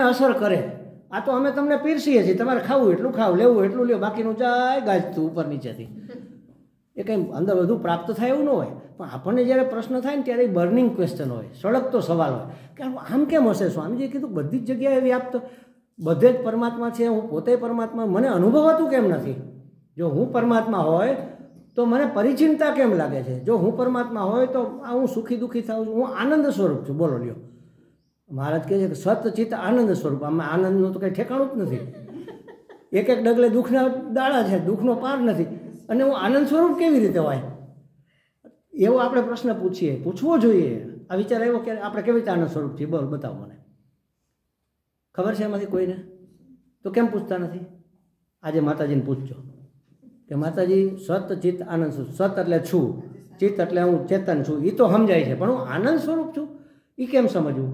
અસર કરે. આ તો અમે તમને પીરસીએ છીએ, તમારે ખાવું એટલું ખાવ, લેવું એટલું લ્યો, બાકીનું જાય ગાજતું ઉપર નીચેથી. એ કંઈ અંદર બધું પ્રાપ્ત થાય એવું ન હોય. પણ આપણને જ્યારે પ્રશ્ન થાય ને ત્યારે બર્નિંગ ક્વેશ્ચન હોય, સળગતો સવાલ હોય કે આમ કેમ હશે. સ્વામીજીએ કીધું બધી જ જગ્યાએ વ્યાપ્ત, બધે જ પરમાત્મા છે, હું પોતે પરમાત્મા, મને અનુભવાતું કેમ નથી? જો હું પરમાત્મા હોય તો મને પરિચિંતા કેમ લાગે છે? જો હું પરમાત્મા હોય તો હું સુખી દુઃખી થાઉં છું, હું આનંદ સ્વરૂપ છું. બોલો લ્યો, મહારાજ કહે છે કે સતચિત્ત આનંદ સ્વરૂપ. આમાં આનંદનું તો કંઈ ઠેકાણું જ નથી. એક એક ડગલે દુઃખના દાડા છે, દુઃખનો પાર નથી, અને હું આનંદ સ્વરૂપ કેવી રીતે હોય? એવો આપણે પ્રશ્ન પૂછવો જોઈએ. આ વિચાર આવ્યો કે આપણે કેવી રીતે આનંદ સ્વરૂપ છીએ? બોલ, બતાવો મને. ખબર છે એમાંથી કોઈને? તો કેમ પૂછતા નથી? આજે માતાજીને પૂછજો કે માતાજી સત ચિત્ત આનંદ સ્વરૂપ. સત એટલે છું, ચિત્ત એટલે હું ચેતન છું, એ તો સમજાય છે, પણ હું આનંદ સ્વરૂપ છું એ કેમ સમજવું?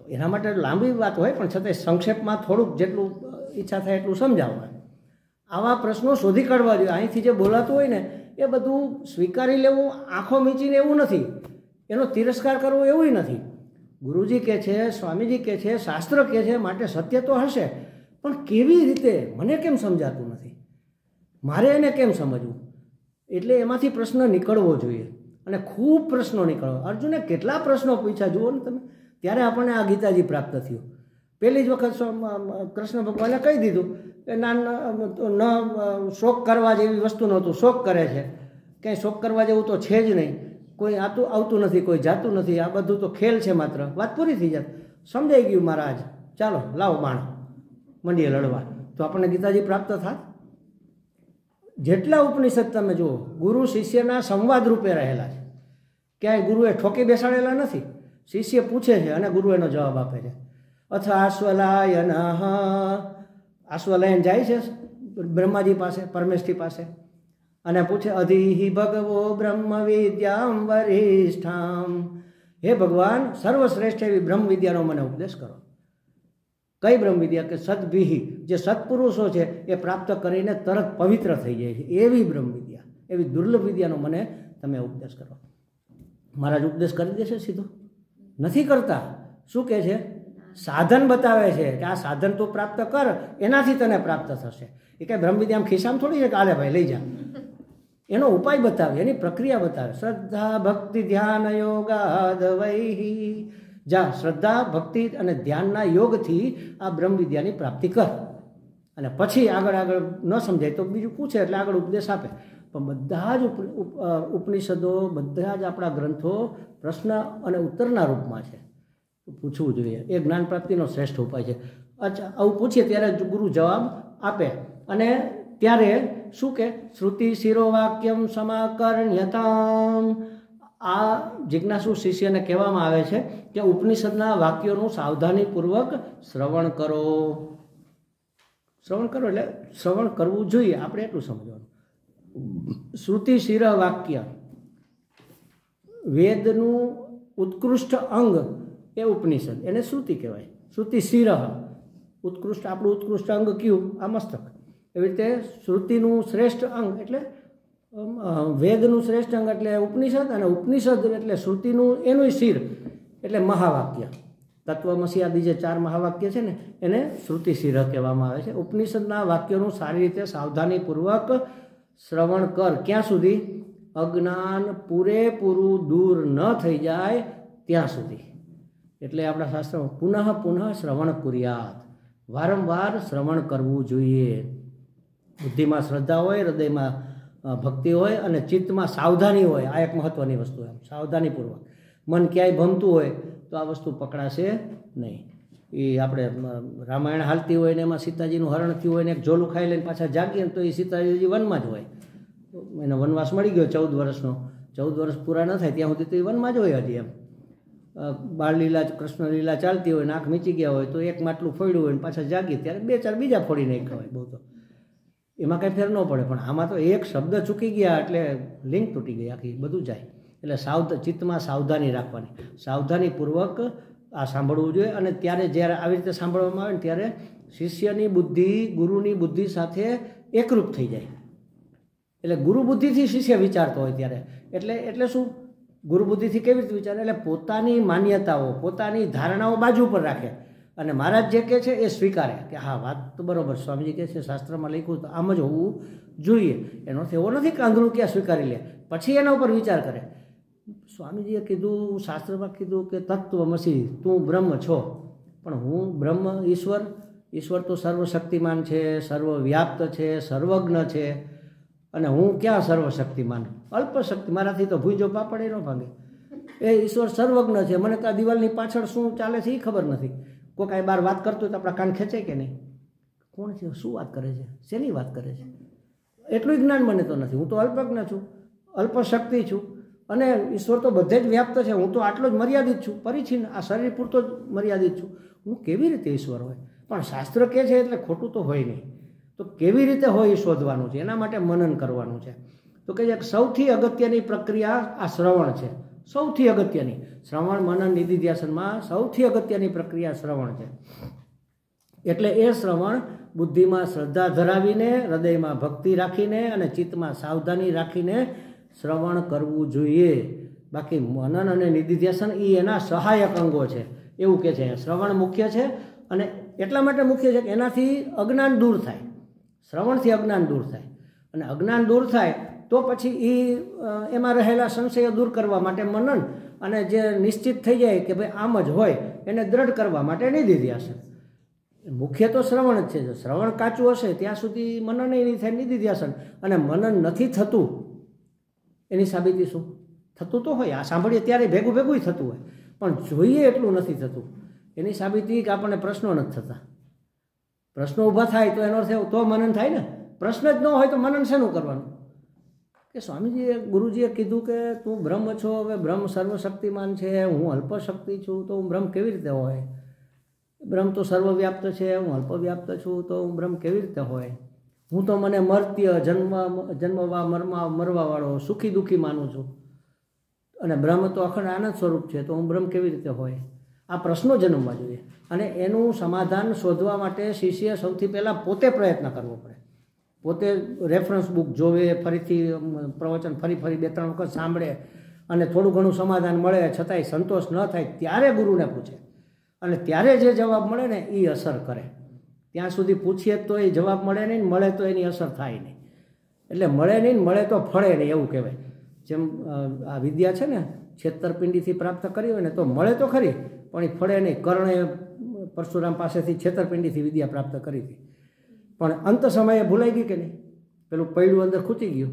તો એના માટે લાંબી વાત હોય, પણ છતાંય સંક્ષેપમાં થોડુંક જેટલું ઈચ્છા થાય એટલું સમજાવવા. આવા પ્રશ્નો શોધી કાઢવા જોઈએ. અહીંથી જે બોલાતું હોય ને એ બધું સ્વીકારી લેવું, આંખો મીચીને એવું નથી, એનો તિરસ્કાર કરવો એવું નથી. ગુરુજી કહે છે, સ્વામીજી કહે છે, શાસ્ત્ર કહે છે, માટે સત્ય તો હશે, પણ કેવી રીતે મને કેમ સમજાતું નથી? મારે એને કેમ સમજવું? એટલે એમાંથી પ્રશ્ન નીકળવો જોઈએ, અને ખૂબ પ્રશ્નો નીકળવા. અર્જુને કેટલા પ્રશ્નો પૂછ્યા જુઓ ને તમે, ત્યારે આપણને આ ગીતાજી પ્રાપ્ત થયું. પહેલી જ વખત કૃષ્ણ ભગવાને કહી દીધું કે ન શોક કરવા જેવી વસ્તુ નહોતું, શોક કરે છે. કંઈ શોક કરવા જેવું તો છે જ નહીં. કોઈ આવતું નથી, કોઈ જાતું નથી, આ બધું તો ખેલ છે માત્ર. વાત પૂરી થઈ જાય, સમજાઈ ગયું મહારાજ, ચાલો લાવો બાણ, મંડીએ લડવા. તો આપણને ગીતાજી પ્રાપ્ત થાય. જેટલા ઉપનિષદ તમે જુઓ, ગુરુ શિષ્યના સંવાદ રૂપે રહેલા છે. ક્યાંય ગુરુએ ઠોકી બેસાડેલા નથી. શિષ્ય પૂછે છે અને ગુરુ એનો જવાબ આપે છે. અથ આશ્વલાયન, આશ્વલાયન જાય છે બ્રહ્માજી પાસે, પરમેષ્ઠી પાસે, અને પૂછે અધિહિ ભગવો બ્રહ્મ વિદ્યામ વરિષ્ઠામ. હે ભગવાન, સર્વશ્રેષ્ઠ એવી બ્રહ્મ વિદ્યાનો મને ઉપદેશ કરો. કઈ બ્રહ્મ વિદ્યા? કે સદભિહિ, જે સત્પુરુષો છે એ પ્રાપ્ત કરીને તરત પવિત્ર થઈ જાય છે, એવી બ્રહ્મ વિદ્યા, એવી દુર્લભ વિદ્યાનો મને તમે ઉપદેશ કરો. મહારાજ ઉપદેશ કરી દેશે સીધો? નથી કરતા. શું કહે છે? સાધન બતાવે છે કે આ સાધન તું પ્રાપ્ત કર, એનાથી તને પ્રાપ્ત થશે. એ કંઈ બ્રહ્મ વિદ્યા આમ ખિસ્સામાં થોડી છે કે આલે ભાઈ લઈ જા. એનો ઉપાય બતાવે, એની પ્રક્રિયા બતાવે. શ્રદ્ધા ભક્તિ ધ્યાન યોગાદવૈ. જા શ્રદ્ધા ભક્તિ અને ધ્યાનના યોગથી આ બ્રહ્મ વિદ્યાની પ્રાપ્તિ કર, અને પછી આગળ ન સમજાય તો બીજું પૂછે એટલે આગળ ઉપદેશ આપે. પણ બધા જ ઉપનિષદો, બધા જ આપણા ગ્રંથો પ્રશ્ન અને ઉત્તરના રૂપમાં છે. પૂછવું જોઈએ. એ જ્ઞાન પ્રાપ્તિનો શ્રેષ્ઠ ઉપાય છે. અચ્છા, આવું પૂછીએ ત્યારે ગુરુ જવાબ આપે, અને ત્યારે શું કે શ્રુતિ શિરોવાક્યમ સમાકર્ણ્યતામ. આ જિજ્ઞાસુ શિષ્યને કહેવામાં આવે છે કે ઉપનિષદના વાક્યોનું સાવધાનીપૂર્વક શ્રવણ કરો. શ્રવણ કરો એટલે શ્રવણ કરવું જોઈએ, આપણે એટલું સમજવાનું. શ્રુતિ શિર વાક્ય, વેદનું ઉત્કૃષ્ટ અંગ એ ઉપનિષદ, એને શ્રુતિ કહેવાય. શ્રુતિ શિર, ઉત્કૃષ્ટ, આપણું ઉત્કૃષ્ટ અંગ કયું? આ મસ્તક. એવી રીતે શ્રુતિનું શ્રેષ્ઠ અંગ એટલે વેદનું શ્રેષ્ઠ અંગ એટલે ઉપનિષદ, અને ઉપનિષદ એટલે શ્રુતિનું એનું શિર એટલે મહાવાક્ય. તત્વમસી આદિ જે 4 મહાવાક્ય છે ને એને શ્રુતિ શિર કહેવામાં આવે છે. ઉપનિષદના વાક્યોનું સારી રીતે સાવધાનીપૂર્વક શ્રવણ કર. ક્યાં સુધી? અજ્ઞાન પૂરેપૂરું દૂર ન થઈ જાય ત્યાં સુધી. એટલે આપણા શાસ્ત્રમાં પુનઃ શ્રવણ કુર્યાત, વારંવાર શ્રવણ કરવું જોઈએ. બુદ્ધિમાં શ્રદ્ધા હોય, હૃદયમાં ભક્તિ હોય, અને ચિત્તમાં સાવધાની હોય. આ એક મહત્વની વસ્તુ, એમ સાવધાનીપૂર્વક. મન ક્યાંય ભમતું હોય તો આ વસ્તુ પકડાશે નહીં. એ આપણે રામાયણ હાલતી હોય ને એમાં સીતાજીનું હરણ થયું હોય ને એક ઝોલું ખાઈ લઈને પાછા જાગીએ તો એ સીતાજી વનમાં જ હોય. એને વનવાસ મળી ગયો 14 વર્ષનો. 14 વર્ષ પૂરા ન થાય ત્યાં સુધી તો એ વનમાં જ હોય. હજી એમ બાળલીલા, કૃષ્ણ લીલા ચાલતી હોય, નાક મીચી ગયા હોય તો એક માટલું ફોડ્યું હોય ને પાછા જાગીએ ત્યારે 2-4 બીજા ફોડી નાખ્યા હોય. બહુ તો એમાં કંઈ ફેર ન પડે, પણ આમાં તો એક શબ્દ ચૂકી ગયા એટલે લિંક તૂટી ગઈ, આખી બધું જાય. એટલે ચિત્તમાં સાવધાની રાખવાની, સાવધાનીપૂર્વક આ સાંભળવું જોઈએ. અને ત્યારે જ્યારે આવી રીતે સાંભળવામાં આવે ને ત્યારે શિષ્યની બુદ્ધિ ગુરુની બુદ્ધિ સાથે એકરૂપ થઈ જાય. એટલે ગુરુ બુદ્ધિથી શિષ્ય વિચારતો હોય ત્યારે. એટલે શું? ગુરુ બુદ્ધિથી કેવી રીતે વિચારે? એટલે પોતાની માન્યતાઓ, પોતાની ધારણાઓ બાજુ પર રાખે, અને મહારાજ જે કહે છે એ સ્વીકારે કે હા વાત તો બરાબર, સ્વામીજી કહે છે શાસ્ત્રમાં લખ્યું તો આમ જ હોવું જોઈએ. એનો અર્થ એવો નથી કે આંધળું ક્યાં સ્વીકારી લે, પછી એના ઉપર વિચાર કરે. સ્વામીજીએ કીધું, શાસ્ત્રમાં કીધું કે તત્વમસી, તું બ્રહ્મ છો. પણ હું બ્રહ્મ, ઈશ્વર તો સર્વશક્તિમાન છે, સર્વવ્યાપ્ત છે, સર્વજ્ઞ છે, અને હું ક્યાં સર્વશક્તિમાન, અલ્પશક્તિ, મારાથી તો ભૂજો પાપડે ન ભાંગે. એ ઈશ્વર સર્વજ્ઞ છે, મને તો આ દિવાલની પાછળ શું ચાલે છે એ ખબર નથી. કોઈ કાંઈ બહાર વાત કરતું તો આપણા કાન ખેંચે કે નહીં? કોણ છે, શું વાત કરે છે, શેની વાત કરે છે, એટલું જ્ઞાન મને તો નથી. હું તો અલ્પજ્ઞ છું, અલ્પશક્તિ છું, અને ઈશ્વર તો બધે જ વ્યાપ્ત છે. હું તો આટલો જ મર્યાદિત છું, પરિચ્છિન્ન, આ શરીર પૂરતો જ મર્યાદિત છું. હું કેવી રીતે ઈશ્વર હોય? પણ શાસ્ત્ર કહે છે એટલે ખોટું તો હોય નહીં. તો કેવી રીતે હોય એ શોધવાનું છે, એના માટે મનન કરવાનું છે. તો કહે છે કે સૌથી અગત્યની પ્રક્રિયા આ શ્રવણ છે, સૌથી અગત્યની. શ્રવણ, મનન, નિધિધ્યાસનમાં સૌથી અગત્યની પ્રક્રિયા શ્રવણ છે. એટલે એ શ્રવણ બુદ્ધિમાં શ્રદ્ધા ધરાવીને, હૃદયમાં ભક્તિ રાખીને અને ચિત્તમાં સાવધાની રાખીને શ્રવણ કરવું જોઈએ. બાકી મનન અને નિધિધ્યાસન એ એના સહાયક અંગો છે એવું કહે છે. શ્રવણ મુખ્ય છે, અને એટલા માટે મુખ્ય છે કે એનાથી અજ્ઞાન દૂર થાય. શ્રવણથી અજ્ઞાન દૂર થાય, અને અજ્ઞાન દૂર થાય તો પછી એ એમાં રહેલા સંશયો દૂર કરવા માટે મનન, અને જે નિશ્ચિત થઈ જાય કે ભાઈ આમ જ હોય એને દ્રઢ કરવા માટે નિધિધ્યાસન. મુખ્ય તો શ્રવણ જ છે. જો શ્રવણ કાચું હશે ત્યાં સુધી મનન નહીં થાય, નિધિધ્યાસન. અને મનન નથી થતું એની સાબિતી શું? થતું તો હોય, આ સાંભળીએ ત્યારે ભેગું ભેગું થતું હોય, પણ જોઈએ એટલું નથી થતું. એની સાબિતી કે આપણને પ્રશ્નો નથી થતા. પ્રશ્નો ઊભા થાય તો એનો અર્થ તો મનન થાય ને. પ્રશ્ન જ ન હોય તો મનન શેનું કરવાનું? કે સ્વામીજીએ, ગુરુજીએ કીધું કે તું બ્રહ્મ છો, હવે બ્રહ્મ સર્વશક્તિમાન છે, હું અલ્પશક્તિ છું, તો હું બ્રહ્મ કેવી રીતે હોય? બ્રહ્મ તો સર્વવ્યાપ્ત છે, હું અલ્પવ્યાપ્ત છું, તો હું બ્રહ્મ કેવી રીતે હોય? હું તો મને મર્ત્ય, જન્મવા મરવાવાળો, સુખી દુઃખી માનું છું, અને બ્રહ્મ તો અખંડ આનંદ સ્વરૂપ છે, તો હું બ્રહ્મ કેવી રીતે હોય? આ પ્રશ્નો જન્મવા જોઈએ. અને એનું સમાધાન શોધવા માટે શિષ્ય સૌથી પહેલાં પોતે પ્રયત્ન કરવો પડે. પોતે રેફરન્સ બુક જોવે, ફરીથી પ્રવચન ફરી 2-3 વખત સાંભળે, અને થોડું ઘણું સમાધાન મળે છતાંય સંતોષ ન થાય ત્યારે ગુરુને પૂછે, અને ત્યારે જે જવાબ મળે ને એ અસર કરે. ત્યાં સુધી પૂછીએ તો એ જવાબ મળે નહીં, મળે તો એની અસર થાય નહીં. એટલે મળે નહીં, મળે તો ફળે નહીં એવું કહેવાય. જેમ આ વિદ્યા છે ને, છેતરપિંડીથી પ્રાપ્ત કરી હોય ને તો મળે તો ખરી, પણ એ ફળે નહીં. કર્ણે પરશુરામ પાસેથી છેતરપિંડીથી વિદ્યા પ્રાપ્ત કરી હતી, પણ અંત સમયે ભૂલાઈ ગઈ કે નહીં? પેલું પૈડું અંદર ખૂટી ગયું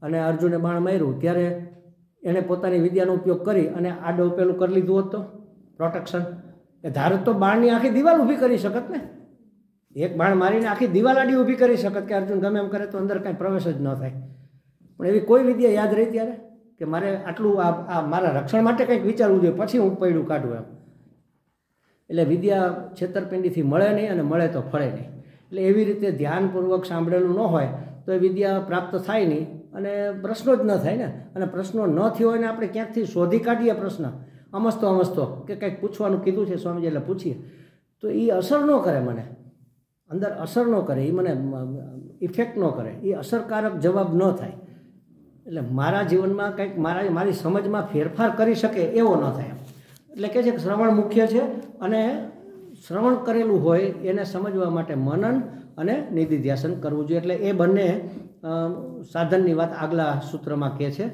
અને અર્જુને બાણ માર્યું, ત્યારે એણે પોતાની વિદ્યાનો ઉપયોગ કરી અને આડો પેલું કરી લીધું હોત તો પ્રોટેક્શન, એ ધારત તો બાણની આખી દિવાલ ઊભી કરી શકત ને. એક બાણ મારીને આખી દિવાલ આડી ઊભી કરી શકત કે અર્જુન ગમે એમ કરે તો અંદર કાંઈ પ્રવેશ જ ન થાય. પણ એવી કોઈ વિદ્યા યાદ રહી ત્યારે કે મારે આટલું આ મારા રક્ષણ માટે કંઈક વિચારવું જોઈએ, પછી હું પૈડું કાઢું એમ. એટલે વિદ્યા છેતરપિંડીથી મળે નહીં, અને મળે તો ફળે નહીં. એટલે એવી રીતે ધ્યાનપૂર્વક સાંભળેલું ન હોય તો એ વિદ્યા પ્રાપ્ત થાય નહીં, અને પ્રશ્નો જ ન થાય ને. અને પ્રશ્નો ન થયો હોય ને આપણે ક્યાંકથી શોધી કાઢીએ પ્રશ્ન અમસ્તો કે કંઈક પૂછવાનું કીધું છે સ્વામીજી એટલે પૂછીએ, તો એ અસર ન કરે, મને અંદર અસર ન કરે, એ મને ઇફેક્ટ ન કરે, એ અસરકારક જવાબ ન થાય. એટલે મારા જીવનમાં કંઈક મારી સમજમાં ફેરફાર કરી શકે એવો ન થાય. એટલે કહે છે કે શ્રવણ મુખ્ય છે, અને શ્રવણ કરેલું હોય એને સમજવા માટે મનન અને નિધિધ્યાસન કરવું જોઈએ. એટલે એ બંને સાધનની વાત આગલા સૂત્રમાં કહે છે.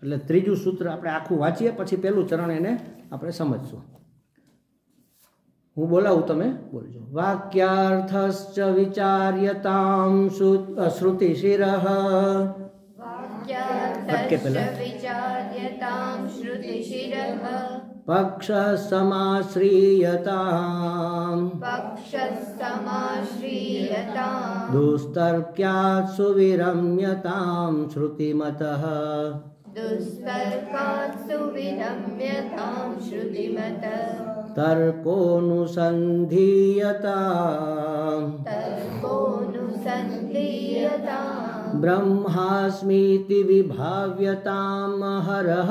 એટલે ત્રીજું સૂત્ર આપણે આખું વાંચીએ, પછી પહેલું ચરણ એને આપણે સમજશું. હું બોલાવું, તમે બોલજો. વાક્યાર્થશ્ચ વિચાર્યતામ શ્રુતિશિરઃ. પક્ષ સમાશ્રીયતામ દુસ્તર્ક્યાત સુવિરમ્યતામ શ્રુતિમતઃ. તર્કોનુસંધીયતામ બ્રહ્માસ્મીતિ વિભાવ્યતામ હરઃ.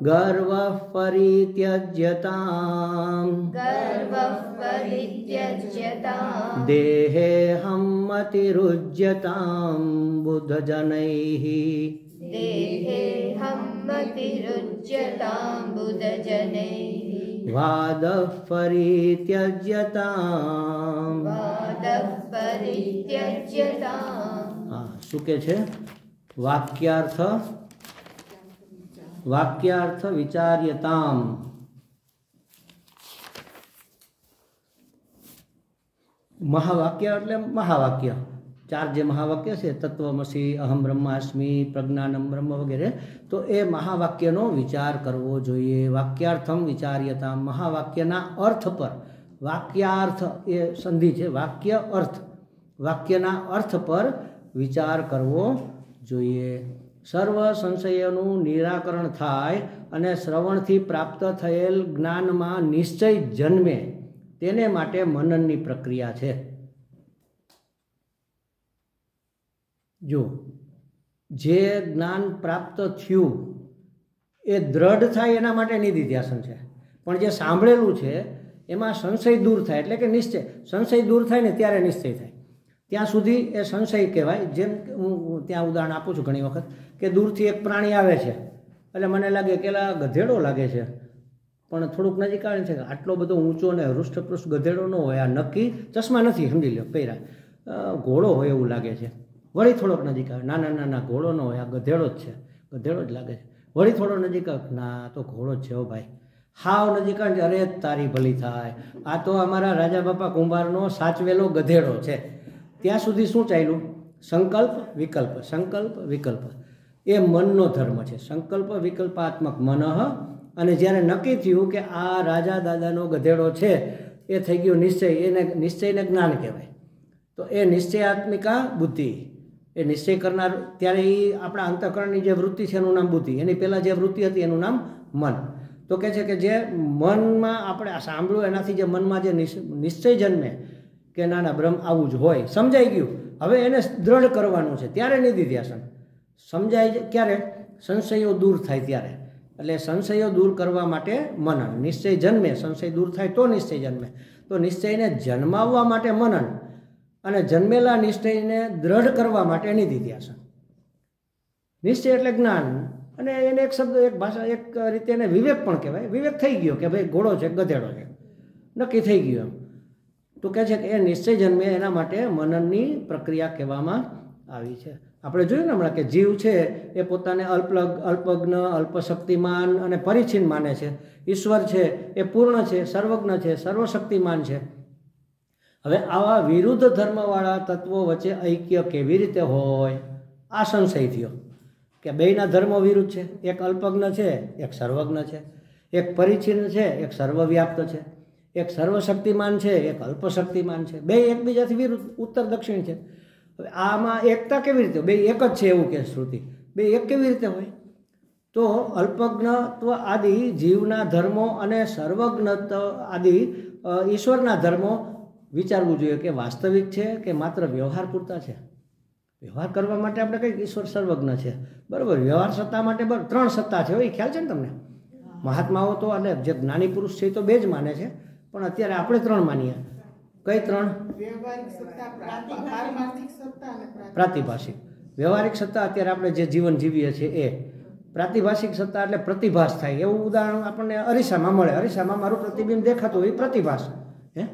ગર્વઃ પરિત્યજ્યતામ દેહેહં મતિરુજ્યતામ બુદ્ધજનૈઃ. मतिरुच्यताम्बुदजनैः वादः परित्यज्यताम् वादः परित्यज्यताम् हाँ શું કે છે વાક્યાર્થ વિચાર્યતામ મહાવાક્ય એટલે મહાવાક્ય ચાર જે મહાવાક્ય છે તત્વમસી અહમ બ્રહ્માસ્મિ પ્રજ્ઞાનમ બ્રહ્મ વગેરે તો એ મહાવાક્યનો વિચાર કરવો જોઈએ વાક્યાર્થમ વિચાર્યતામ મહાવાક્યના અર્થ પર વાક્યાર્થ એ સંધિ છે વાક્ય અર્થ વાક્યના અર્થ પર વિચાર કરવો જોઈએ સર્વ સંશયોનું નિરાકરણ થાય અને શ્રવણથી પ્રાપ્ત થયેલ જ્ઞાનમાં નિશ્ચય જન્મે તેને માટે મનનની પ્રક્રિયા છે જો જે જ્ઞાન પ્રાપ્ત થયું એ દ્રઢ થાય એના માટે નિધિધ્યાસન છે પણ જે સાંભળેલું છે એમાં સંશય દૂર થાય એટલે કે નિશ્ચય સંશય દૂર થાય ને ત્યારે નિશ્ચય થાય ત્યાં સુધી એ સંશય કહેવાય જેમ હું ત્યાં ઉદાહરણ આપું છું ઘણી વખત કે દૂરથી એક પ્રાણી આવે છે એટલે મને લાગે કે ગધેડો લાગે છે પણ થોડુંક નજીક આવે છે કે આટલો બધો ઊંચો ને હૃષ્ટપૃષ્ઠ ગધેડો ન હોય આ નક્કી ચશ્મા નથી સમજી લો પહેર્યા ઘોડો હોય એવું લાગે છે વળી થોડોક નજીક આવે નાના નાના ઘોડો ન હોય આ ગધેડો જ છે ગધેડો જ લાગે છે વળી થોડો નજીક આવે ના તો ઘોડો જ છે હો ભાઈ હાવ નજીક આવે અરે તારી ભલી થાય આ તો અમારા રાજા બાપા કુંભારનો સાચવેલો ગધેડો છે ત્યાં સુધી શું ચાલ્યું સંકલ્પ વિકલ્પ એ મનનો ધર્મ છે સંકલ્પ વિકલ્પાત્મક મન અને જ્યારે નક્કી થયું કે આ રાજા દાદાનો ગધેડો છે એ થઈ ગયો નિશ્ચય એને નિશ્ચયને જ્ઞાન કહેવાય તો એ નિશ્ચયાત્મિકા બુદ્ધિ એ નિશ્ચય કરનાર ત્યારે એ આપણા અંતઃકરણની જે વૃત્તિ છે એનું નામ બુદ્ધિ એની પહેલાં જે વૃત્તિ હતી એનું નામ મન તો કહે છે કે જે મનમાં આપણે સાંભળ્યું એનાથી જે મનમાં જે નિશ્ચય જન્મે કે ના બ્રહ્મ આવું જ હોય સમજાઈ ગયું હવે એને દ્રઢ કરવાનું છે ત્યારે નિધિધ્યાસન સમજાય ક્યારે સંશયો દૂર થાય ત્યારે એટલે સંશયો દૂર કરવા માટે મનન નિશ્ચય જન્મે સંશય દૂર થાય તો નિશ્ચય જન્મે તો નિશ્ચયને જન્માવવા માટે મનન અને જન્મેલા નિશ્ચયને દ્રઢ કરવા માટે નિધિધ્યાસન નિશ્ચય એટલે જ્ઞાન અને એને એક શબ્દ એક ભાષા એક રીતે એને વિવેક પણ કહેવાય વિવેક થઈ ગયો કે ભાઈ ઘોડો છે ગધેડો છે નક્કી થઈ ગયું એમ તો કહે છે કે એ નિશ્ચય જન્મે એના માટે મનનની પ્રક્રિયા કહેવામાં આવી છે આપણે જોયું ને હમણાં કે જીવ છે એ પોતાને અલ્પજ્ઞ અલ્પશક્તિમાન અને પરિચ્છિન્ન માને છે ઈશ્વર છે એ પૂર્ણ છે સર્વજ્ઞ છે સર્વશક્તિમાન છે હવે આવા વિરુદ્ધ ધર્મવાળા તત્વો વચ્ચે ઐક્ય કેવી રીતે હોય આ સંશય થયો કે બેયના ધર્મો વિરુદ્ધ છે એક અલ્પજ્ઞ છે એક સર્વજ્ઞ છે એક પરિચ્છિન્ન છે એક સર્વવ્યાપ્ત છે એક સર્વશક્તિમાન છે એક અલ્પશક્તિમાન છે બે એકબીજાથી વિરુદ્ધ ઉત્તર દક્ષિણ છે હવે આમાં એકતા કેવી રીતે બે એક જ છે એવું કે શ્રુતિ બે એક કેવી રીતે હોય તો અલ્પજ્ઞત્વ આદિ જીવના ધર્મો અને સર્વજ્ઞત્વ આદિ ઈશ્વરના ધર્મો વિચારવું જોઈએ કે વાસ્તવિક છે કે માત્ર વ્યવહાર પૂરતા છે વ્યવહાર કરવા માટે આપણે કંઈક ઈશ્વર સર્વજ્ઞ છે બરાબર વ્યવહાર સત્તા માટે ત્રણ સત્તા છે એ ખ્યાલ છે ને તમને મહાત્માઓ તો અને જે જ્ઞાની પુરુષ છે એ તો બે જ માને છે પણ અત્યારે આપણે ત્રણ માનીએ કઈ ત્રણ પ્રાતિભાષિક વ્યવહારિક સત્તા અત્યારે આપણે જે જીવન જીવીએ છીએ એ પ્રાતિભાષિક સત્તા એટલે પ્રતિભાસ થાય એવું ઉદાહરણ આપણને અરીસામાં મળે અરીસામાં મારું પ્રતિબિંબ દેખાતું હોય પ્રતિભાસ હે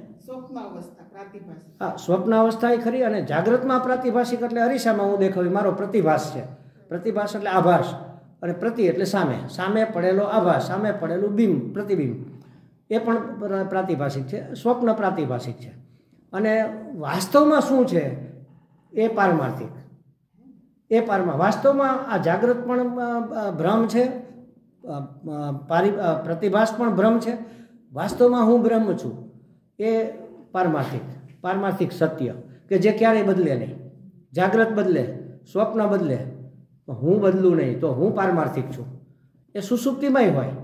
હા સ્વપ્નાવસ્થા એ ખરી અને જાગ્રતમાં પ્રાતિભાષિક એટલે અરીસામાં હું દેખાવું મારો પ્રતિભાસ છે પ્રતિભાસ એટલે આભાસ અને પ્રતિ એટલે સામે સામે પડેલો આભાસ સામે પડેલું બિંબ પ્રતિબિંબ એ પણ પ્રાતિભાષિક છે સ્વપ્ન પ્રાતિભાષિક છે અને વાસ્તવમાં શું છે એ પારમાર્થિક એ વાસ્તવમાં આ જાગ્રત પણ ભ્રમ છે પ્રતિભાસ પણ ભ્રમ છે વાસ્તવમાં હું બ્રહ્મ છું એ પારમાર્થિક સત્ય કે જે ક્યારેય બદલે નહીં જાગ્રત બદલે સ્વપ્ન બદલે હું બદલું નહીં તો હું પારમાર્થિક છું એ સુષુપ્તિમય હોય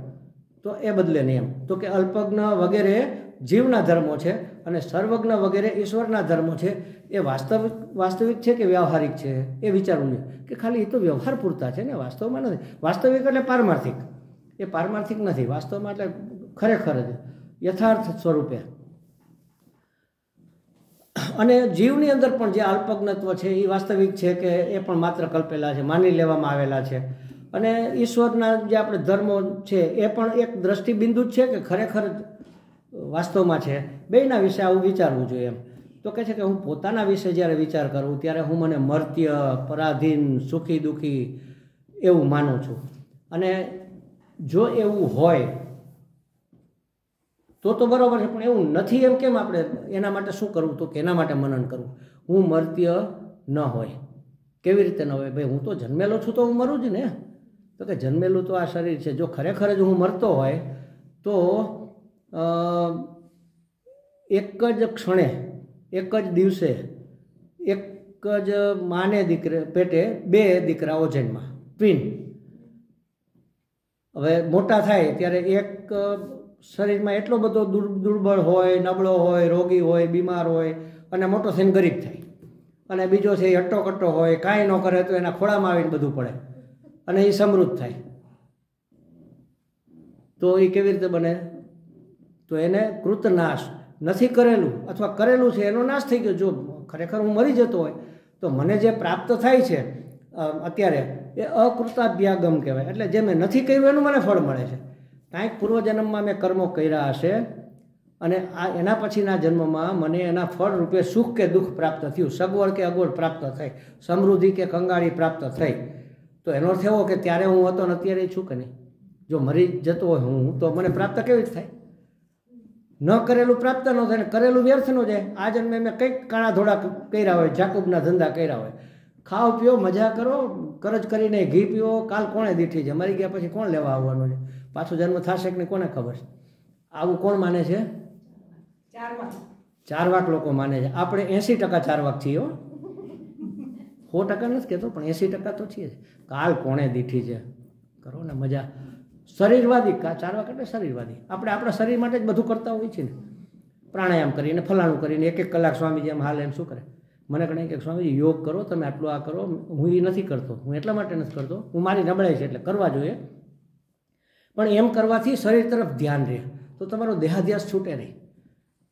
તો એ બદલે નહીં એમ તો કે અલ્પજ્ઞ વગેરે જીવના ધર્મો છે અને સર્વજ્ઞ વગેરે ઈશ્વરના ધર્મો છે એ વાસ્તવિક છે કે વ્યવહારિક છે એ વિચારવું જોઈએ કે ખાલી એ તો વ્યવહાર પૂરતા છે ને વાસ્તવમાં નથી વાસ્તવિક એટલે પારમાર્થિક એ પારમાર્થિક નથી વાસ્તવમાં એટલે ખરેખર જ યથાર્થ સ્વરૂપે અને જીવની અંદર પણ જે અલ્પજ્ઞત્વ છે એ વાસ્તવિક છે કે એ પણ માત્ર કલ્પેલા છે માની લેવામાં આવેલા છે અને ઈશ્વરના જે આપણે ધર્મો છે એ પણ એક દ્રષ્ટિબિંદુ જ છે કે ખરેખર વાસ્તવમાં છે, બેયના વિશે આવું વિચારવું જોઈએ એમ. તો કહે છે કે હું પોતાના વિશે જ્યારે વિચાર કરું ત્યારે હું મને મર્ત્ય, પરાધીન, સુખી દુઃખી એવું માનું છું. અને જો એવું હોય તો બરાબર છે, પણ એવું નથી એમ કેમ આપણે એના માટે શું કરવું? તો કે એના માટે મનન કરવું. હું મર્ત્ય ન હોય. કેવી રીતે ન હોય? ભાઈ હું તો જન્મેલો છું તો હું મરું જ ને. તો કે જન્મેલું તો આ શરીર છે. જો ખરેખર જ હું મરતો હોય તો એક જ ક્ષણે, એક જ દિવસે, એક જ માને પેટે 2 દીકરાઓ જન્મા, ટ્વિન. હવે મોટા થાય ત્યારે એક શરીરમાં એટલો બધો દુર્બળ હોય, નબળો હોય, રોગી હોય, બીમાર હોય અને મોટો થઈને ગરીબ થાય. અને બીજો છે એ હટ્ટો-કટ્ટો હોય, કાંઈ ન કરે તો એના ખોળામાં આવીને બધું પડે અને એ સમૃદ્ધ થાય. તો એ કેવી રીતે બને? તો એને કૃતનાશ નથી કરેલું અથવા કરેલું છે એનો નાશ થઈ ગયો. જો ખરેખર હું મરી જતો હોય તો મને જે પ્રાપ્ત થાય છે અત્યારે એ અકૃતાભ્યાગમ કહેવાય. એટલે જે મેં નથી કર્યું એનું મને ફળ મળે છે. કાંઈક પૂર્વજન્મમાં મેં કર્મો કર્યા હશે અને એના પછીના જન્મમાં મને એના ફળ રૂપે સુખ કે દુઃખ પ્રાપ્ત થયું, સગવડ કે અગવડ પ્રાપ્ત થઈ, સમૃદ્ધિ કે કંગાળી પ્રાપ્ત થઈ. તો એનો અર્થ એવો કે ત્યારે હું હતો ને અત્યારે છું કે નહીં? જો મરી જતો હોય હું તો મને પ્રાપ્ત કેવી રીતે થાય? ન કરેલું પ્રાપ્ત ન થાય ને કરેલું વ્યર્થ ન જાય. આ જન્મે મેં કંઈક કાણા ધોળા કર્યા હોય, જાકુબના ધંધા કર્યા હોય, ખાઓ પીઓ મજા કરો, કરજ કરીને ઘી પીવો, કાલ કોણે દીઠી છે? મરી ગયા પછી કોણ લેવા આવવાનું છે? પાછો જન્મ થશે કે નહીં કોને ખબર છે? આવું કોણ માને છે? 4 વાક લોકો માને છે. આપણે 80% 4 વાક છીએ. 100% નથી કહેતો, પણ 80% તો છીએ. કાલ કોણે દીઠી છે? કરો ને મજા. શરીરવાદી 4 વાક એટલે શરીરવાદી. આપણે આપણા શરીર માટે જ બધું કરતા હોઈએ છીએ ને. પ્રાણાયામ કરીને, ફલાણું કરીને, 1 કલાક સ્વામીજી એમ હાલ એમ શું કરે? મને કહે કે સ્વામીજી યોગ કરો, તમે આટલું આ કરો. હું એ નથી કરતો. હું એટલા માટે નથી કરતો, હું મારી નબળાઈ છે એટલે કરવા જોઈએ. પણ એમ કરવાથી શરીર તરફ ધ્યાન રહે તો તમારો દેહાધ્યાસ છૂટે નહીં.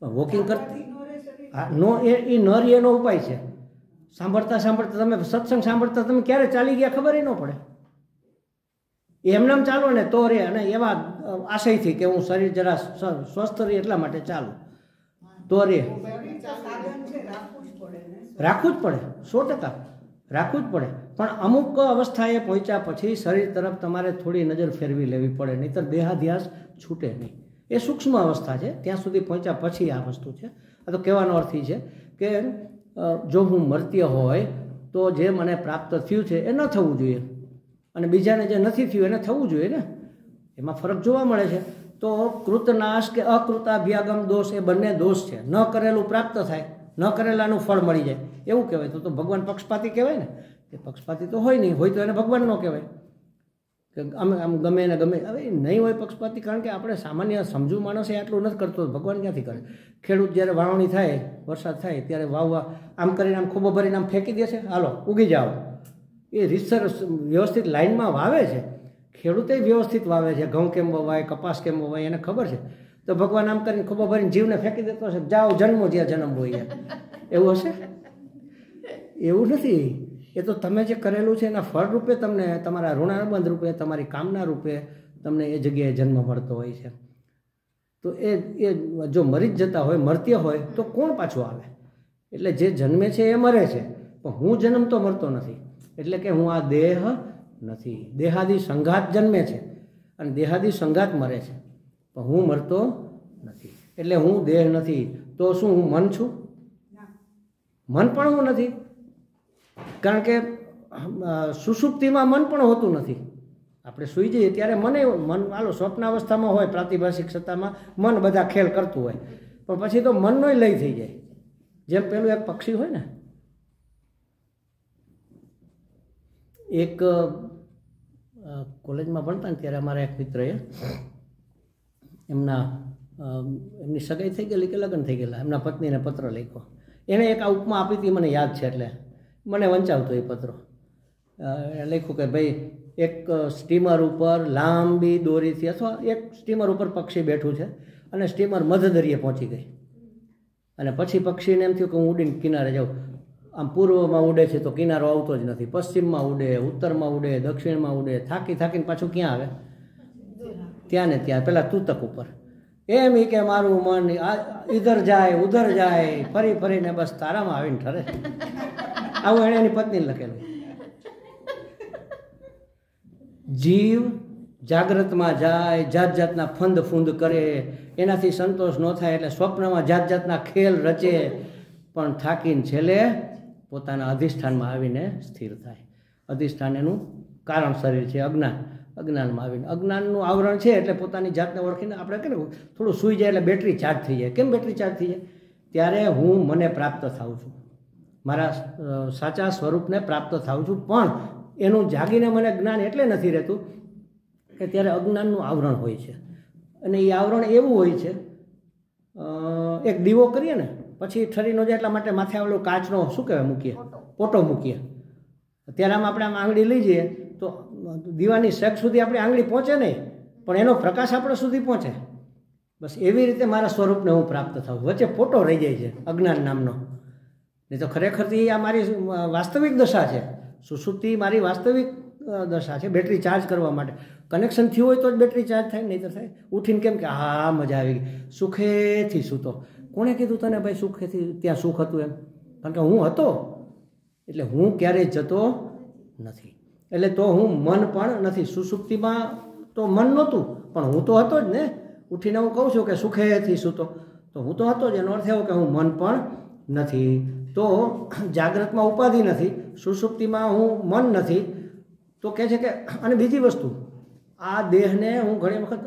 પણ વોકિંગ કરતી નો એ ન રહે એનો ઉપાય છે. સાંભળતા તમે સત્સંગ સાંભળતા તમે ક્યારે ચાલી ગયા ખબર ન પડે. એમનામ ચાલો ને તો રે. અને એવા આશયથી કે હું શરીર જરા સ્વસ્થ રહે એટલા માટે ચાલું તો રે. રાખવું જ પડે, 100% રાખવું જ પડે. પણ અમુક અવસ્થાએ પહોંચ્યા પછી શરીર તરફ તમારે થોડી નજર ફેરવી લેવી પડે, નહીંતર દેહાધ્યાસ છૂટે નહીં. એ સૂક્ષ્મ અવસ્થા છે. ત્યાં સુધી પહોંચ્યા પછી આ વસ્તુ છે. આ તો કહેવાનો અર્થ એ છે કે જો હું મર્ત્ય હોય તો જે મને પ્રાપ્ત થયું છે એ ન થવું જોઈએ, અને બીજાને જે નથી થયું એને થવું જોઈએ ને. એમાં ફરક જોવા મળે છે. તો કૃતનાશ કે અકૃતાભ્યાગમ દોષ એ બંને દોષ છે. ન કરેલું પ્રાપ્ત થાય, ન કરેલાનું ફળ મળી જાય એવું કહેવાય. તો ભગવાન પક્ષપાતી કહેવાય ને. એ પક્ષપાતી તો હોય નહીં, હોય તો એને ભગવાન ન કહેવાય કે અમે આમ ગમે ને ગમે. હવે નહીં હોય પક્ષપાતી, કારણ કે આપણે સામાન્ય સમજુ માણસ આટલું નથી કરતો, ભગવાન ક્યાંથી કરે? ખેડૂત જ્યારે વાવણી થાય, વરસાદ થાય ત્યારે વાવવા આમ કરીને આમ ખૂબો ભરીને આમ ફેંકી દેશે, હાલો ઉગી જાઓ. એ રીતસર વ્યવસ્થિત લાઇનમાં વાવે છે. ખેડૂતે વ્યવસ્થિત વાવે છે. ઘઉં કેમ વવાય, કપાસ કેમ વવાય એને ખબર છે. તો ભગવાન આમ કરીને ખૂબો ભરીને જીવને ફેંકી દેતો હશે, જાઓ જન્મો જ્યાં જન્મ હોય. એવું હશે? એવું નથી. એ તો તમે જે કરેલું છે એના ફળ રૂપે તમને, તમારા ઋણાનુબંધ રૂપે, તમારી કામના રૂપે તમને એ જગ્યાએ જન્મ મળતો હોય છે. તો એ જો મરી જ જતા હોય, મર્ત્ય હોય તો કોણ પાછું આવે? એટલે જે જન્મે છે એ મરે છે, પણ હું જન્મતો મરતો નથી. એટલે કે હું આ દેહ નથી. દેહાદી સંઘાત જન્મે છે અને દેહાદી સંઘાત મરે છે, પણ હું મરતો નથી. એટલે હું દેહ નથી. તો શું હું મન છું? મન પણ હું નથી, કારણ કે સુષુપ્તિમાં મન પણ હોતું નથી. આપણે સૂઈ જઈએ ત્યારે મન હાલો સ્વપ્ન અવસ્થામાં હોય, પ્રાતિભાષિક સત્તામાં મન બધા ખેલ કરતું હોય, પણ પછી તો મનનો લય થઈ જાય. જેમ પેલું એક પક્ષી હોય ને, એક કોલેજમાં ભણતા ને ત્યારે અમારા એક મિત્રએ એમની સગાઈ થઈ ગયેલી કે લગ્ન થઈ ગયેલા, એમના પત્નીને પત્ર લખ્યો. એણે એક આ ઉપમા આપી હતી, મને યાદ છે, એટલે મને વંચાવતો એ પત્ર. લખ્યું કે ભાઈ એક સ્ટીમર ઉપર લાંબી દોરીથી, અથવા એક સ્ટીમર ઉપર પક્ષી બેઠું છે અને સ્ટીમર મધદરિયે પહોંચી ગઈ, અને પછી પક્ષીને એમ થયું કે હું ઉડીને કિનારે જાઉં. આમ પૂર્વમાં ઉડે છે તો કિનારો આવતો જ નથી, પશ્ચિમમાં ઉડે, ઉત્તરમાં ઉડે, દક્ષિણમાં ઉડે, થાકીને પાછું ક્યાં આવે? ત્યાં ને ત્યાં પેલા તૂતક ઉપર. એમ કે મારું મન ઇધર જાય ઉધર જાય, ફરી ફરીને બસ તારામાં આવીને ઠરે. આવું એણે એની પત્ની લખેલું. જીવ જાગ્રતમાં જાય, જાત જાતના ફંદ ફૂંદ કરે, એનાથી સંતોષ ન થાય એટલે સ્વપ્નમાં જાત જાતના ખેલ રચે, પણ થાકીને છેલ્લે પોતાના અધિષ્ઠાનમાં આવીને સ્થિર થાય. અધિષ્ઠાન એનું કારણ શરીર છે, અજ્ઞાનમાં આવીને અજ્ઞાનનું આવરણ છે એટલે પોતાની જાતને ઓળખીને આપણે કે થોડું સૂઈ જાય એટલે બેટરી ચાર્જ થઈ જાય. કેમ બેટરી ચાર્જ થઈ જાય? ત્યારે હું મને પ્રાપ્ત થાઉં છું, મારા સાચા સ્વરૂપને પ્રાપ્ત થાઉં છું. પણ એનું જાગીને મને જ્ઞાન એટલે નથી રહેતું કે ત્યારે અજ્ઞાનનું આવરણ હોય છે, અને એ આવરણ એવું હોય છે, એક દીવો કરીએ ને પછી ઠરીનો જાય એટલા માટે માથે આવેલો કાચનો શું કહેવાય મૂકીએ, પોટો મૂકીએ. ત્યારે આપણે આમ આંગળી લઈ જઈએ તો દીવાની શેક સુધી આપણી આંગળી પહોંચે નહીં, પણ એનો પ્રકાશ આપણે સુધી પહોંચે. બસ એવી રીતે મારા સ્વરૂપને હું પ્રાપ્ત થાઉં. વચ્ચે પોટો રહી જાય છે અજ્ઞાન નામનો. નહીં તો ખરેખરથી આ મારી વાસ્તવિક દશા છે. સુષુપ્તિ મારી વાસ્તવિક દશા છે, બેટરી ચાર્જ કરવા માટે. કનેક્શન થયું હોય તો જ બેટરી ચાર્જ થાય, નહીં તો થાય. ઉઠીને કેમ કે હા મજા આવી ગઈ, સુખેથી સૂતો. કોણે કીધું તને ભાઈ સુખેથી ત્યાં સુખ હતું? એમ કારણ કે હું હતો, એટલે હું ક્યારેય જતો નથી. એટલે તો હું મન પણ નથી. સુષુપ્તિમાં તો મન નહોતું, પણ હું તો હતો જ ને. ઉઠીને હું કહું છું કે સુખેથી સૂતો, તો હું તો હતો જ. એનો અર્થ એવો કે હું મન પણ નથી. તો જાગ્રતમાં ઉપાધિ નથી, સુષુપ્તિમાં હું મન નથી. તો કહે છે કે, અને બીજી વસ્તુ, આ દેહને હું ઘણી વખત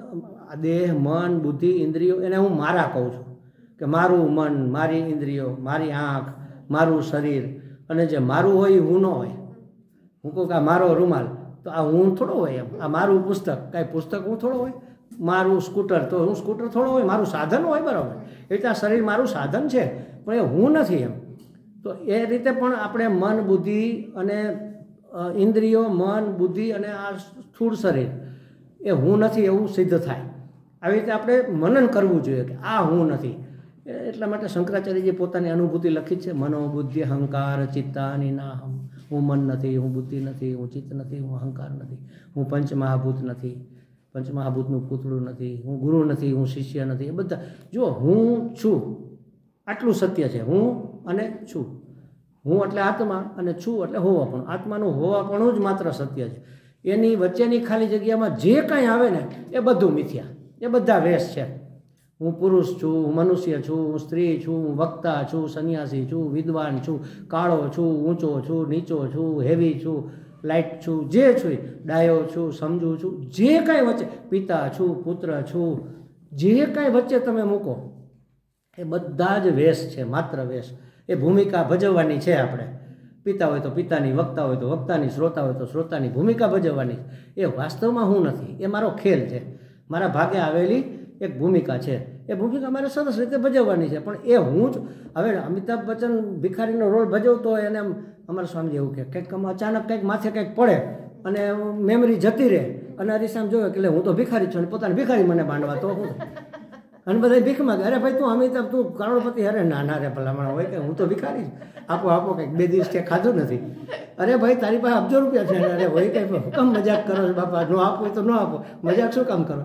આ દેહ, મન, બુદ્ધિ, ઇન્દ્રિયો એને હું મારા કહું છું કે મારું મન, મારી ઇન્દ્રિયો, મારી આંખ, મારું શરીર. અને જે મારું હોય એ હું ન હોય. હું કહું કે આ મારો રૂમાલ, તો આ હું થોડો હોય. એમ આ મારું પુસ્તક, કાંઈ પુસ્તક હું થોડો હોય. મારું સ્કૂટર, તો હું સ્કૂટર થોડો હોય. મારું સાધન હોય, બરાબર. એટલે આ શરીર મારું સાધન છે, પણ એ હું નથી. એમ તો એ રીતે પણ આપણે મન, બુદ્ધિ અને ઇન્દ્રિયો, મન, બુદ્ધિ અને આ સ્થૂળ શરીર એ હું નથી એવું સિદ્ધ થાય. આવી રીતે આપણે મનન કરવું જોઈએ કે આ હું નથી. એટલા માટે શંકરાચાર્યજી પોતાની અનુભૂતિ લખી છે, મનો બુદ્ધિ અહંકાર ચિત્તાની નાહમ. હું મન નથી, હું બુદ્ધિ નથી, હું ચિત્ત નથી, હું અહંકાર નથી, હું પંચમહાભૂત નથી, પંચમહાભૂતનું પૂતળું નથી, હું ગુરુ નથી, હું શિષ્ય નથી. એ બધા જો હું છું આટલું સત્ય છે. હું અને છું. હું એટલે આત્મા અને છું એટલે હોવાપણું. આત્માનું હોવાપણું જ માત્ર સત્ય છે. એની વચ્ચેની ખાલી જગ્યામાં જે કાંઈ આવે ને એ બધું મિથ્યા, એ બધા વેશ છે. હું પુરુષ છું, હું મનુષ્ય છું, હું સ્ત્રી છું, હું વક્તા છું, સંન્યાસી છું, વિદ્વાન છું, કાળો છું, ઊંચો છું, નીચો છું, હેવી છું, લાઇટ છું, જે છું, ડાયો છું, સમજુ છું, જે કાંઈ વચ્ચે, પિતા છું, પુત્ર છું, જે કાંઈ વચ્ચે તમે મૂકો એ બધા જ વેશ છે, માત્ર વેશ. એ ભૂમિકા ભજવવાની છે. આપણે પિતા હોય તો પિતાની, વક્તા હોય તો વક્તાની, શ્રોતા હોય તો શ્રોતાની ભૂમિકા ભજવવાની. એ વાસ્તવમાં હું નથી, એ મારો ખેલ છે, મારા ભાગે આવેલી એક ભૂમિકા છે. એ ભૂમિકા મારે સરસ રીતે ભજવવાની છે, પણ એ હું જ. હવે અમિતાભ બચ્ચન ભિખારીનો રોલ ભજવતો હોય અને અમારા સ્વામી એવું કે કંઈક અચાનક કંઈક માથે કંઈક પડે અને મેમરી જતી રહે અને અરીસામ જોયો કે હું તો ભિખારી છું અને પોતાને ભિખારી મને બાંધવા તો હું. અને બધા ભીખ માગે, અરે ભાઈ તું અમિતાભ, તું કરોડપતિ. અરે ના રે ભલામણ હોય કે હું તો ભિખારી છું, આપો કંઈક 2 દિવસ કે ખાધું નથી. અરે ભાઈ તારી પાસે અબજો રૂપિયા છે. અરે હોય કંઈ હુકમ મજાક કરો છો બાપા, ન આપો તો ન આપો, મજાક શું કામ કરો?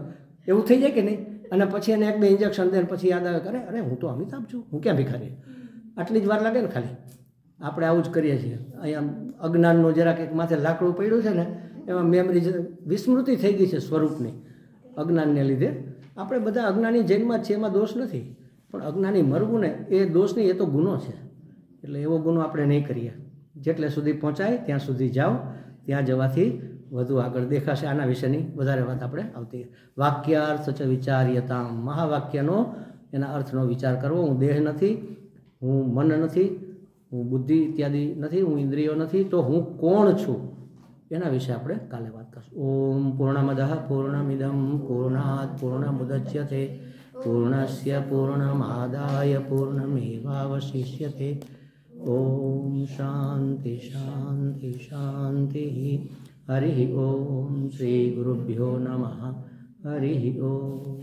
એવું થઈ જાય કે નહીં? અને પછી એને 1-2 ઇન્જેક્શન દે પછી યાદ આવે કરે અરે હું તો અમિતાભ છું, હું ક્યાં ભિખારી? આટલી જ વાર લાગે ને ખાલી. આપણે આવું જ કરીએ છીએ. અહીંયા અજ્ઞાનનું જરાક એક માથે લાકડું પડ્યું છે ને, એમાં મેમરી વિસ્મૃતિ થઈ ગઈ છે સ્વરૂપની અજ્ઞાનને લીધે. આપણે બધા અજ્ઞાની જન્મમાં છે, એમાં દોષ નથી, પણ અજ્ઞાની મરવું ને એ દોષ નહીં, એ તો ગુનો છે. એટલે એવો ગુનો આપણે નહીં કરીએ. જેટલે સુધી પહોંચાય ત્યાં સુધી જાઓ, ત્યાં જવાથી વધુ આગળ દેખાશે. આના વિશેની વધારે વાત આપણે આવતી. વાક્યાર્થ ચ વિચાર્યતા, મહાવાક્યનો એના અર્થનો વિચાર કરવો. હું દેહ નથી, હું મન નથી, હું બુદ્ધિ ઇત્યાદિ નથી, હું ઇન્દ્રિયો નથી, તો હું કોણ છું એના વિશે આપણે કાલે વાત કરીશું. ઓમ પૂર્ણમદઃ પૂર્ણમિદં પૂર્ણાત પૂર્ણમુદચ્યતે પૂર્ણસ્ય પૂર્ણમાદાય પૂર્ણમેવાવશિષ્યતે. ઓમ શાંતિ શાંતિ શાંતિ. હરિ ઓમ. શ્રી ગુરુભ્યો નમઃ. હરિ ઓમ.